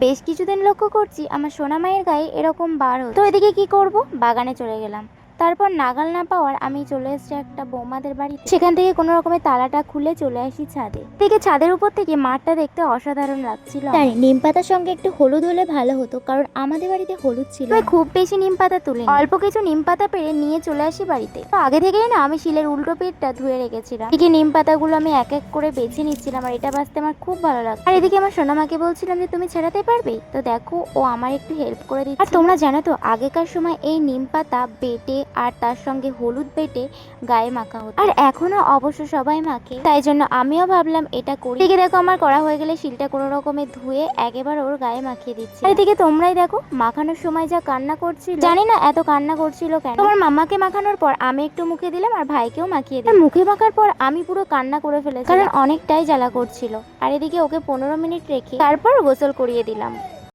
বেশ কিছুদিন লক্ষ্য করছি আমার সোনা মায়ের গায়ে এরকম বার হতো। তো এদিকে কি করব, বাগানে চলে গেলাম। তারপর নাগাল না পাওয়ার আমি চলে এসেছি একটা বৌমাদের বাড়িতে। সেখান থেকে কোনো রকমের তালাটা খুলে চলে আসি ছাদে। থেকে ছাদের উপর থেকে মাঠটা দেখতে অসাধারণ লাগছিল। নিম পাতার সঙ্গে একটু হলুদ হলে ভালো হতো, কারণ আমাদের বাড়িতে হলুদ ছিল। খুব বেশি নিম পাতা তুলে অল্প কিছু নিম পাতা পেরে নিয়ে চলে আসি বাড়িতে। তো আগে থেকেই না আমি শিলের উল্টো পিঠটা ধুয়ে রেখেছিলাম। এদিকে নিম পাতাগুলো আমি এক এক করে বেছে নিচ্ছিলাম, আর এটা বাছতে আমার খুব ভালো লাগছে। আর এদিকে আমার সোনামাকে বলছিলাম যে তুমি ছেড়াতে পারবে, তো দেখো ও আমার একটু হেল্প করে দিচ্ছে। আর তোমরা জানো তো আগেকার সময় এই নিম পাতা বেটে আর তার সঙ্গে হলুদ বেটে গায়ে মাখা হতো, আর এখনো অবশ্য সবাই মাখে। তাই জন্য আমিও ভাবলাম এটা করি। এদিকে দেখো আমার করা হয়ে গেলে শিলটা কোনো রকমে ধুয়ে একেবারে ওর গায়ে মাখিয়ে দিচ্ছি। আর এদিকে তোমরাই দেখো মাখানোর সময় যা কান্না করছিল, জানি না এত কান্না করছিল কেন। তোমার মাম্মাকে মাখানোর পর আমি একটু মুখে দিলাম আর ভাইকেও মাখিয়ে দিলাম। মুখে মাখার পর আমি পুরো কান্না করে ফেলেছি, কারণ অনেকটাই জ্বালা করছিল। আর এদিকে ওকে 15 মিনিট রেখে তারপর গোসল করিয়ে দিলাম।